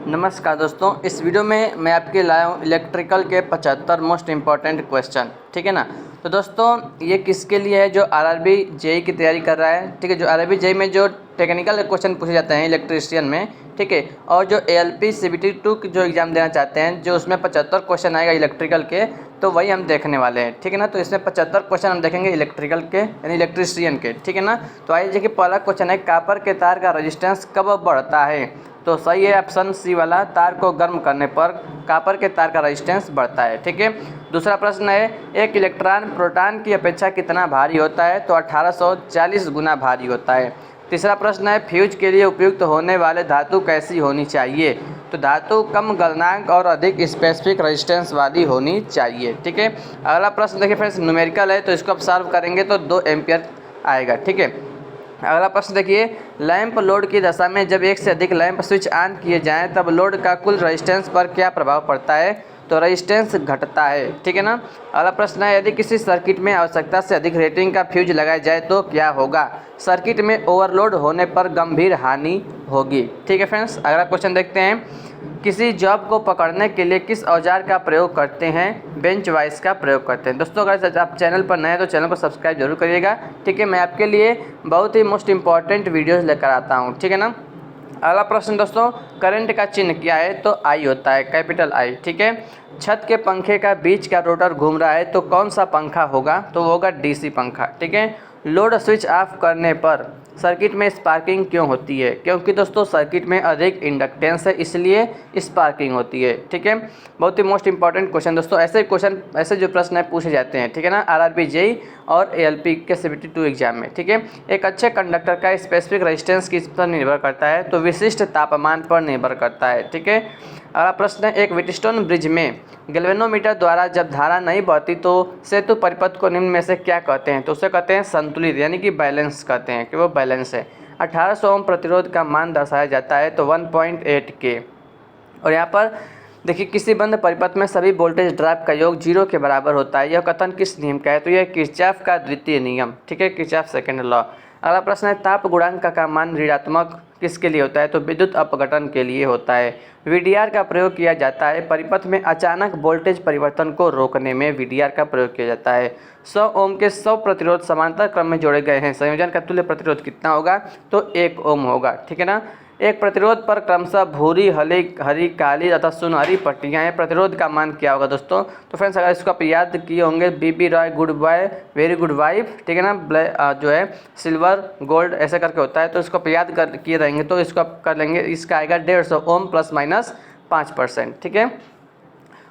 नमस्कार दोस्तों, इस वीडियो में मैं आपके लाया हूँ इलेक्ट्रिकल के 75 मोस्ट इम्पॉर्टेंट क्वेश्चन। ठीक है ना। तो दोस्तों ये किसके लिए है? जो आरआरबी जेई की तैयारी कर रहा है। ठीक है, जो आरआरबी जेई में जो टेक्निकल क्वेश्चन पूछे जाते हैं इलेक्ट्रीशियन में, ठीक है, और जो एएलपी सीबीटी 2 की जो एग्ज़ाम देना चाहते हैं, जो उसमें 75 क्वेश्चन आएगा इलेक्ट्रिकल के, तो वही हम देखने वाले हैं। ठीक है ना। तो इसमें 75 क्वेश्चन हम देखेंगे इलेक्ट्रिकल के यानी इलेक्ट्रीशियन के। ठीक है ना। तो आइए देखिए, पहला क्वेश्चन है, कॉपर के तार का रजिस्टेंस कब बढ़ता है? तो सही है ऑप्शन सी वाला, तार को गर्म करने पर कॉपर के तार का रेजिस्टेंस बढ़ता है। ठीक है। दूसरा प्रश्न है, एक इलेक्ट्रॉन प्रोटॉन की अपेक्षा कितना भारी होता है? तो 1840 गुना भारी होता है। तीसरा प्रश्न है, फ्यूज के लिए उपयुक्त होने वाले धातु कैसी होनी चाहिए? तो धातु कम गलनांक और अधिक स्पेसिफिक रेजिस्टेंस वाली होनी चाहिए। ठीक है। अगला प्रश्न देखिए फ्रेंड्स, न्यूमेरिकल है, तो इसको आप सॉल्व करेंगे तो 2 एम्पियर आएगा। ठीक है। अगला प्रश्न देखिए, लैंप लोड की दशा में जब एक से अधिक लैंप स्विच ऑन किए जाएं तब लोड का कुल रेजिस्टेंस पर क्या प्रभाव पड़ता है? तो रेजिस्टेंस घटता है। ठीक है ना। अगला प्रश्न है, यदि किसी सर्किट में आवश्यकता से अधिक रेटिंग का फ्यूज लगाया जाए तो क्या होगा? सर्किट में ओवरलोड होने पर गंभीर हानि होगी। ठीक है फ्रेंड्स। अगला क्वेश्चन देखते हैं, किसी जॉब को पकड़ने के लिए किस औजार का प्रयोग करते हैं? बेंच वाइस का प्रयोग करते हैं। दोस्तों अगर आप चैनल पर नए हैं तो चैनल को सब्सक्राइब जरूर करिएगा। ठीक है, मैं आपके लिए बहुत ही मोस्ट इंपॉर्टेंट वीडियोस लेकर आता हूँ। ठीक है ना। अगला प्रश्न दोस्तों, करंट का चिन्ह क्या है? तो आई होता है, कैपिटल आई। ठीक है। छत के पंखे का बीच का रोटर घूम रहा है तो कौन सा पंखा होगा? तो वो होगा डीसी पंखा। ठीक है। लोड स्विच ऑफ करने पर सर्किट में स्पार्किंग क्यों होती है? क्योंकि दोस्तों सर्किट में अधिक इंडक्टेंस है, इसलिए स्पार्किंग होती है। ठीक है। बहुत ही मोस्ट इंपॉर्टेंट क्वेश्चन दोस्तों, ऐसे जो प्रश्न है पूछे जाते हैं। ठीक है ना, आरआरबी जेई और एएलपी के सीबीटी 2 एग्जाम में। ठीक है। एक अच्छे कंडक्टर का स्पेसिफिक रेजिस्टेंस किस पर निर्भर करता है? तो विशिष्ट तापमान पर निर्भर करता है। ठीक है। अगला प्रश्न है, एक व्हीटस्टोन ब्रिज में गैल्वेनोमीटर द्वारा जब धारा नहीं बहती तो सेतु परिपथ को निम्न में से क्या कहते हैं? तो उसे कहते हैं संतुलित, यानी कि बैलेंस कहते हैं कि वो बैलेंस है। 1800 ओम प्रतिरोध का मान दर्शाया जाता है तो 1.8 के। और यहाँ पर देखिए, किसी बंद परिपथ में सभी वोल्टेज ड्रॉप का योग 0 के बराबर होता है। यह कथन किस नियम का है? तो यह किरचॉफ का द्वितीय नियम। ठीक है, किरचॉफ सेकंड लॉ। अगला प्रश्न है, ताप गुणांक का मान ऋणात्मक किसके लिए होता है? तो विद्युत अपघटन के लिए होता है। वीडीआर का प्रयोग किया जाता है परिपथ में अचानक वोल्टेज परिवर्तन को रोकने में वीडीआर का प्रयोग किया जाता है। 100 ओम के 100 प्रतिरोध समांतर क्रम में जोड़े गए हैं, संयोजन का तुल्य प्रतिरोध कितना होगा? तो 1 ओम होगा। ठीक है ना। एक प्रतिरोध पर क्रमशः भूरी, हरी, काली तथा सुनहरी पट्टियाँ हैं, प्रतिरोध का मान क्या होगा दोस्तों? तो फ्रेंड्स अगर इसको आप याद किए होंगे, बीबी Roy good boy very good wife, ठीक है ना, जो है सिल्वर गोल्ड ऐसे करके होता है, तो इसको आप याद कर किए रहेंगे तो इसको आप कर लेंगे। इसका आएगा 150 ओम प्लस माइनस 5%। ठीक है।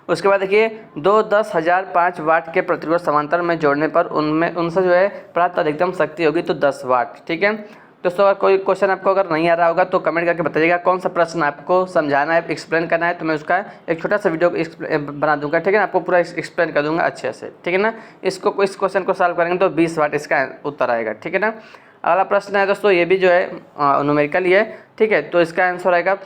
उसके बाद देखिए, 10,005 वाट के प्रतिरोध समांतर में जोड़ने पर उनसे जो है प्राप्त अधिकतम शक्ति होगी तो 10 वाट। ठीक है दोस्तों। अगर कोई क्वेश्चन आपको अगर नहीं आ रहा होगा तो कमेंट करके बताइएगा कौन सा प्रश्न आपको समझाना है, एक्सप्लेन करना है, तो मैं उसका एक छोटा सा वीडियो बना दूंगा। ठीक है ना, आपको पूरा एक्सप्लेन कर दूंगा अच्छे से। ठीक है ना। इस क्वेश्चन को सॉल्व करेंगे तो 20 वाट इसका उत्तर आएगा। ठीक है ना। अगला प्रश्न है दोस्तों, ये भी जो है न्यूमेरिकल ही है। ठीक है, तो इसका आंसर आएगा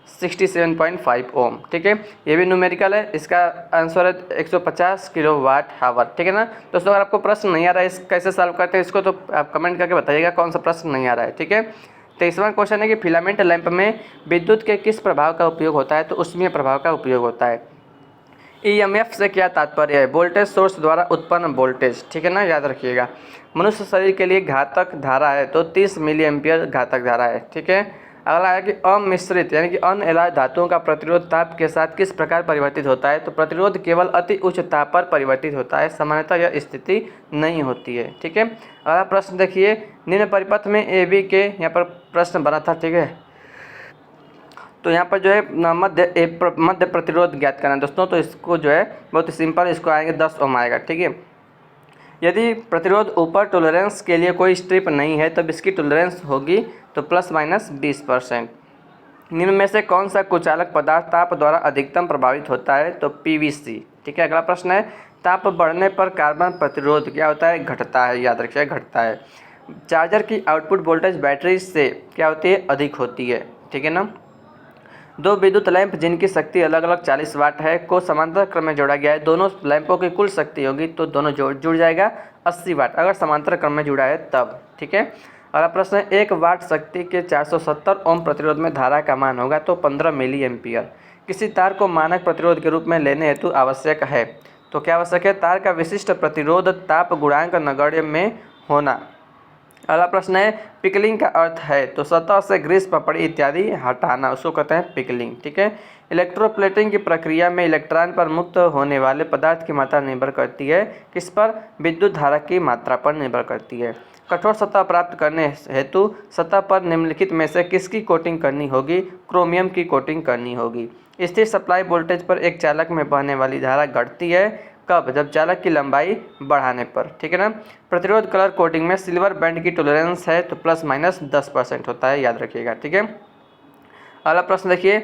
67.5 ओम। ठीक है, ये भी न्यूमेरिकल है। इसका आंसर है 150 किलो वाट हावर। ठीक है ना दोस्तों। अगर आपको प्रश्न नहीं आ रहा है इस कैसे सॉल्व करते हैं इसको, तो आप कमेंट करके बताइएगा कौन सा प्रश्न नहीं आ रहा है। ठीक है। 23वां क्वेश्चन है कि फिलामेंट लैंप में विद्युत के किस प्रभाव का उपयोग होता है? तो उष्मीय प्रभाव का उपयोग होता है। ईएमएफ से क्या तात्पर्य है? वोल्टेज सोर्स द्वारा उत्पन्न वोल्टेज। ठीक है ना, याद रखिएगा। मनुष्य शरीर के लिए घातक धारा है तो 30 मिली एम्पियर घातक धारा है। ठीक है। अगला है कि अमिश्रित यानी कि अनएलॉय धातुओं का प्रतिरोध ताप के साथ किस प्रकार परिवर्तित होता है? तो प्रतिरोध केवल अति उच्च ताप पर परिवर्तित होता है, सामान्यतः यह स्थिति नहीं होती है। ठीक है। अगला प्रश्न देखिए, निम्न परिपथ में ए बी के यहाँ पर प्रश्न बना था। ठीक है, तो यहाँ पर जो है मध्य प्रतिरोध ज्ञात करना है दोस्तों। तो इसको जो है बहुत ही सिंपल, इसको आएंगे 10 ओम आएगा। ठीक है। यदि प्रतिरोध ऊपर टॉलरेंस के लिए कोई स्ट्रिप नहीं है तब इसकी टॉलरेंस होगी तो प्लस माइनस 20%। निम्न में से कौन सा कुचालक पदार्थ ताप द्वारा अधिकतम प्रभावित होता है? तो पीवीसी। ठीक है। अगला प्रश्न है, ताप बढ़ने पर कार्बन प्रतिरोध क्या होता है? घटता है। याद रखिए, घटता है। चार्जर की आउटपुट वोल्टेज बैटरी से क्या होती है? अधिक होती है। ठीक है ना। 2 विद्युत लैंप जिनकी शक्ति अलग अलग 40 वाट है को समांतर क्रम में जोड़ा गया है, दोनों लैंपों की कुल शक्ति होगी तो दोनों जुड़ जाएगा 80 वाट, अगर समांतर क्रम में जुड़ा है तब। ठीक है। अगला प्रश्न है 1 वाट शक्ति के 470 ओम प्रतिरोध में धारा का मान होगा तो 15 मिली एम्पियर किसी तार को मानक प्रतिरोध के रूप में लेने हेतु आवश्यक है। तो क्या आवश्यक है? तार का विशिष्ट प्रतिरोध ताप गुणांक नगण्य में होना। अगला प्रश्न है पिकलिंग का अर्थ है तो सतह से ग्रीस पपड़ी इत्यादि हटाना, उसको कहते हैं पिकलिंग। ठीक है। इलेक्ट्रोप्लेटिंग की प्रक्रिया में इलेक्ट्रॉन पर मुक्त होने वाले पदार्थ की मात्रा निर्भर करती है किस पर? विद्युत धारा की मात्रा पर निर्भर करती है। कठोर सतह प्राप्त करने हेतु सतह पर निम्नलिखित में से किसकी कोटिंग करनी होगी? क्रोमियम की कोटिंग करनी होगी। स्थिर सप्लाई वोल्टेज पर एक चालक में बहने वाली धारा घटती है कब? जब चालक की लंबाई बढ़ाने पर। ठीक है ना। प्रतिरोध कलर कोडिंग में सिल्वर बैंड की टॉलरेंस है तो +-10% होता है, याद रखिएगा। ठीक है। अगला प्रश्न देखिए,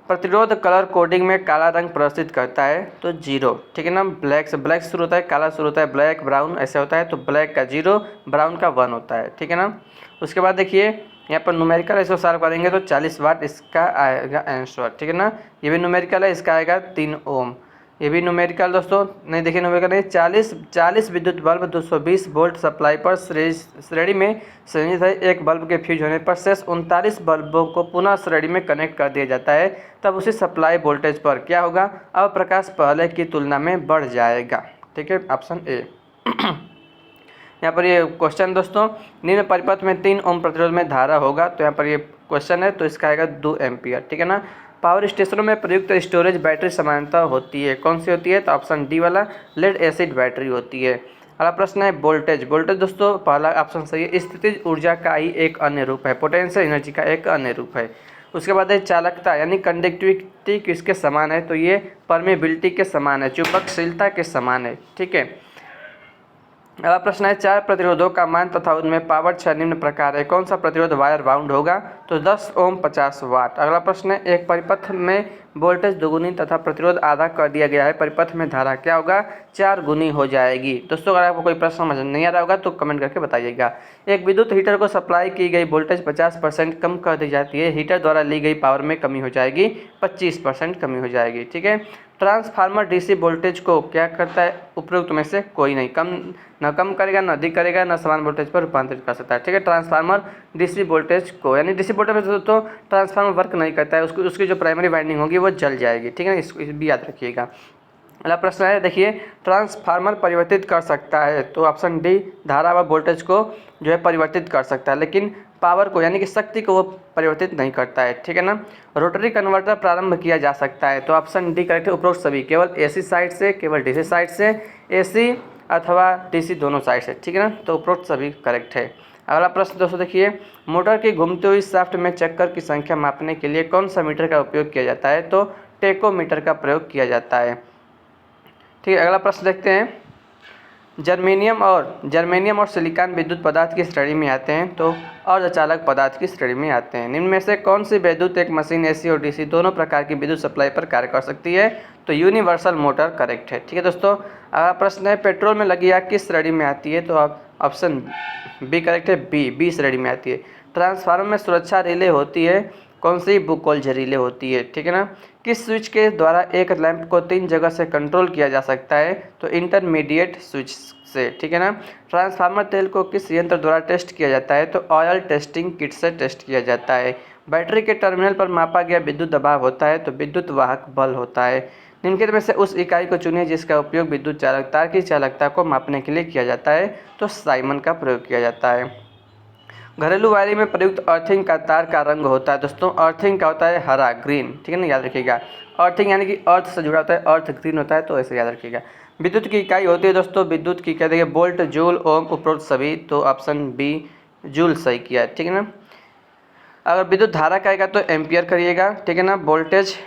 प्रतिरोध कलर कोडिंग में काला रंग प्रदर्शित करता है तो 0। ठीक है ना। ब्लैक से शुरू होता है, काला शुरू होता है, ब्लैक ब्राउन ऐसे होता है तो ब्लैक का 0, ब्राउन का 1 होता है। ठीक है ना। उसके बाद देखिए यहाँ पर न्यूमेरिकल इसको सॉल्व करेंगे तो 40 वाट इसका आएगा आंसर। ठीक है ना। ये भी न्यूमेरिकल है, इसका आएगा 3 ओम। ये भी न्यूमेरिकल दोस्तों नहीं, देखिए न्यूमेरिकल नहीं, 40 विद्युत बल्ब 220 वोल्ट सप्लाई पर श्रेणी में संयोजित है। एक बल्ब के फ्यूज होने पर शेष 39 बल्बों को पुनः श्रेणी में कनेक्ट कर दिया जाता है, तब उसी सप्लाई वोल्टेज पर क्या होगा? अब प्रकाश पहले की तुलना में बढ़ जाएगा। ठीक है, ऑप्शन ए। यहाँ पर ये क्वेश्चन दोस्तों, निम्न परिपथ में 3 ओम प्रतिरोध में धारा होगा, तो यहाँ पर ये क्वेश्चन है तो इसका आएगा 2 एम्पियर। ठीक है ना। पावर स्टेशनों में प्रयुक्त स्टोरेज बैटरी समानांतर होती है, कौन सी होती है? तो ऑप्शन डी वाला लेड एसिड बैटरी होती है। अगला प्रश्न है वोल्टेज। वोल्टेज दोस्तों पहला ऑप्शन सही है, स्थितिज ऊर्जा का ही एक अन्य रूप है, पोटेंशियल एनर्जी का एक अन्य रूप है। उसके बाद है चालकता यानी कंडक्टिविटी किसके समान है? तो ये परमेबिलिटी के समान है, चुंबकशीलता के समान है। ठीक है। अगला प्रश्न है 4 प्रतिरोधों का मान तथा उनमें पावर 6 निम्न प्रकार है, कौन सा प्रतिरोध वायर बाउंड होगा? तो 10 ओम 50 वाट। अगला प्रश्न है एक परिपथ में वोल्टेज दोगुनी तथा प्रतिरोध आधा कर दिया गया है, परिपथ में धारा क्या होगा? 4 गुनी हो जाएगी। दोस्तों अगर आपको कोई प्रश्न समझ नहीं आ रहा होगा तो कमेंट करके बताइएगा। एक विद्युत हीटर को सप्लाई की गई वोल्टेज 50% कम कर दी जाती है, हीटर द्वारा ली गई पावर में कमी हो जाएगी, 25% कमी हो जाएगी। ठीक है। ट्रांसफार्मर डीसी वोल्टेज को क्या करता है? उपरोक्त में से कोई नहीं, कम करेगा, न अधिक करेगा, न समान वोल्टेज पर रूपांतरित कर सकता है। ठीक है। ट्रांसफार्मर डीसी वोल्टेज को यानी डीसी वोल्टेज में तो ट्रांसफार्मर वर्क नहीं करता है, उसकी जो प्राइमरी वाइंडिंग होगी वो जल जाएगी। ठीक है ना। इसको भी याद रखिएगा। अगला प्रश्न है देखिए, ट्रांसफार्मर परिवर्तित कर सकता है, तो ऑप्शन डी धारा व वोल्टेज को जो है परिवर्तित कर सकता है, लेकिन पावर को यानी कि शक्ति को वो परिवर्तित नहीं करता है। ठीक है ना। रोटरी कन्वर्टर प्रारंभ किया जा सकता है, तो ऑप्शन डी करेक्ट है, उपरोक्त सभी, केवल एसी साइड से, केवल डीसी साइड से, एसी अथवा डीसी दोनों साइड से। ठीक है ना। तो उपरोक्त सभी करेक्ट है। अगला प्रश्न दोस्तों देखिए, मोटर की घूमती हुई शाफ्ट में चक्कर की संख्या मापने के लिए कौन सा मीटर का उपयोग किया जाता है? तो टेकोमीटर का प्रयोग किया जाता है। ठीक है। अगला प्रश्न देखते हैं, जर्मेनियम और सिलिकॉन विद्युत पदार्थ की श्रेणी में आते हैं, तो अर्धचालक पदार्थ की श्रेणी में आते हैं। निम्न में से कौन सी विद्युत एक मशीन एसी और डीसी दोनों प्रकार की विद्युत सप्लाई पर कार्य कर सकती है? तो यूनिवर्सल मोटर करेक्ट है। ठीक है दोस्तों। अगला प्रश्न है पेट्रोल में लगी आग किस श्रेणी में आती है? तो ऑप्शन बी करेक्ट है, बी श्रेणी में आती है। ट्रांसफार्मर में सुरक्षा रिले होती है, कौन सी? बुकोल्ज रिले होती है। ठीक है ना। किस स्विच के द्वारा एक लैंप को 3 जगह से कंट्रोल किया जा सकता है? तो इंटरमीडिएट स्विच से। ठीक है ना। ट्रांसफार्मर तेल को किस यंत्र द्वारा टेस्ट किया जाता है? तो ऑयल टेस्टिंग किट से टेस्ट किया जाता है। बैटरी के टर्मिनल पर मापा गया विद्युत दबाव होता है, तो विद्युत वाहक बल होता है। निम्नलिखित में से उस इकाई को चुनिए जिसका उपयोग विद्युत चालक तार की चालकता को मापने के लिए किया जाता है, तो साइमन का प्रयोग किया जाता है। घरेलू वायरिंग में प्रयुक्त अर्थिंग का तार का रंग होता है दोस्तों, अर्थिंग का होता है हरा, ग्रीन। ठीक है ना, याद रखिएगा। अर्थिंग यानी कि अर्थ से जुड़ा होता है, अर्थ ग्रीन होता है, तो ऐसे याद रखिएगा। विद्युत की इकाई होती है दोस्तों, विद्युत की क्या देखिए, वोल्ट, जूल, ओम, उपरोक्त सभी, तो ऑप्शन बी जूल सही किया है। ठीक है ना। अगर विद्युत धारा का आएगा तो एम्पियर करिएगा। ठीक है ना। वोल्टेज,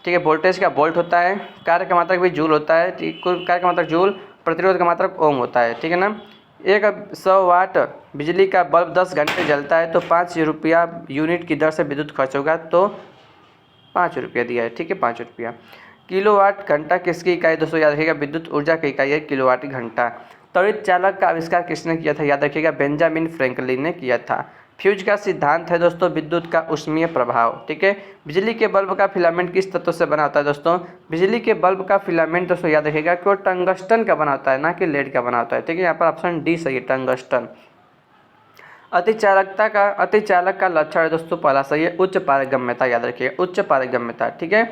ठीक है, वोल्टेज का वोल्ट होता है, कार्य का मात्रक भी जूल होता है, कार्य का मात्रक जूल, प्रतिरोध का मात्रक ओम होता है। ठीक है ना। 100 वाट बिजली का बल्ब 10 घंटे जलता है, तो 5 रुपया यूनिट की दर से विद्युत खर्च होगा, तो 5 रुपया दिया है। ठीक है, 5 रुपया। किलोवाट घंटा किसकी इकाई? दोस्तों याद रखिएगा, विद्युत ऊर्जा की इकाई है किलोवाट घंटा। त्वरित चालक का आविष्कार किसने किया था? याद रखिएगा, बेंजामिन फ्रैंकलिन ने किया था। फ्यूज का सिद्धांत है दोस्तों विद्युत का ऊष्मीय प्रभाव। ठीक है। बिजली के बल्ब का फिलामेंट किस तत्व से बना होता है? दोस्तों बिजली के बल्ब का फिलामेंट दोस्तों याद रखिएगा कि वो टंगस्टन का बना होता है, ना कि लेड का बना होता है। ठीक है। यहाँ पर ऑप्शन डी सही है, टंगस्टन। अतिचालक का लक्षण है दोस्तों पहला सही है उच्च पारगम्यता, याद रखिएगा उच्च पारगम्यता। ठीक है।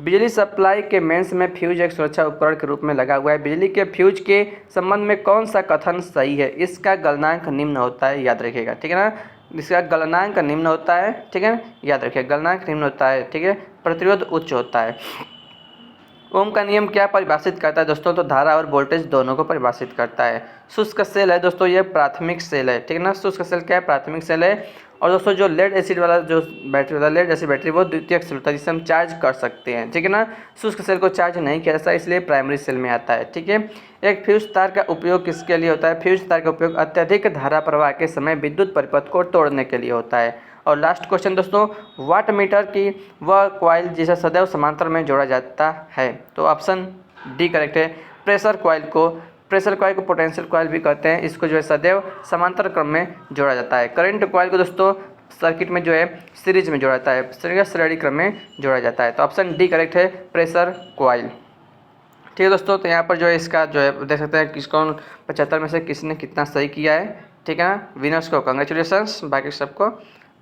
बिजली सप्लाई के मेंस में फ्यूज एक सुरक्षा उपकरण के रूप में लगा हुआ है। बिजली के फ्यूज के संबंध में कौन सा कथन सही है? इसका गलनांक निम्न होता है, याद रखिएगा। ठीक है ना, इसका गलनांक निम्न होता है। ठीक है, याद रखिएगा गलनांक निम्न होता है। ठीक है, प्रतिरोध उच्च होता है। ओम का नियम क्या परिभाषित करता है दोस्तों? तो धारा और वोल्टेज दोनों को परिभाषित करता है। शुष्क सेल है दोस्तों, ये प्राथमिक सेल है। ठीक है ना, शुष्क सेल क्या है? प्राथमिक सेल है। और दोस्तों जो लेड एसिड वाला जो बैटरी होता है, लेड एसिड बैटरी, वो द्वितीयक सेल होता है जिसे हम चार्ज कर सकते हैं। ठीक है ना, शुष्क सेल को चार्ज नहीं किया जाता, इसलिए प्राइमरी सेल में आता है। ठीक है। एक फ्यूज तार का उपयोग किसके लिए होता है? फ्यूज तार का उपयोग अत्यधिक धारा प्रवाह के समय विद्युत परिपथ को तोड़ने के लिए होता है। और लास्ट क्वेश्चन दोस्तों, वाट मीटर की वह कॉइल जिसे सदैव समांतर में जोड़ा जाता है? तो ऑप्शन डी करेक्ट है। प्रेशर कॉइल को पोटेंशियल कॉइल भी कहते हैं। इसको जो है सदैव समांतर क्रम में जोड़ा जाता है। करंट कॉइल को दोस्तों सर्किट में जो है सीरीज में जोड़ा जाता है, श्रेणी क्रम में जोड़ा जाता है। तो ऑप्शन डी करेक्ट है, प्रेशर कॉइल। ठीक है दोस्तों, तो यहाँ पर जो है इसका जो है देख सकते हैं किसको 75 में से किसने कितना सही किया है। ठीक है ना, विनर्स को कांग्रेचुलेसन्स, बाकी सबको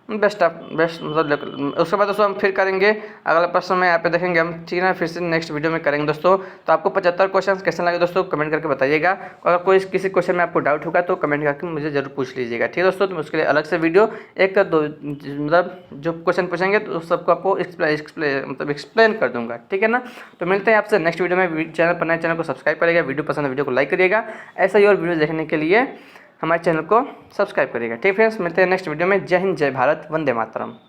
बेस्ट मतलब। उसके बाद दोस्तों हम फिर करेंगे अगला प्रश्न में यहाँ पे देखेंगे हम। ठीक है ना, फिर से नेक्स्ट वीडियो में करेंगे दोस्तों। तो आपको 75 क्वेश्चन कैसे लगे दोस्तों कमेंट करके बताइएगा। अगर कोई किसी क्वेश्चन में आपको डाउट होगा तो कमेंट करके मुझे जरूर पूछ लीजिएगा। ठीक है दोस्तों, तो उसके लिए अलग से वीडियो एक दो मतलब जो क्वेश्चन पूछेंगे तो सबको आपको एक्सप्लेन कर दूंगा। ठीक है ना, तो मिलते हैं आपसे नेक्स्ट वीडियो में। चैनल पर नए चैनल को सब्सक्राइब करिएगा, वीडियो पसंद है वीडियो को लाइक करिएगा। ऐसा ही और वीडियो देखने के लिए हमारे चैनल को सब्सक्राइब करिएगा। ठीक फ्रेंड्स, मिलते हैं नेक्स्ट वीडियो में। जय हिंद, जय भारत, वंदे मातरम।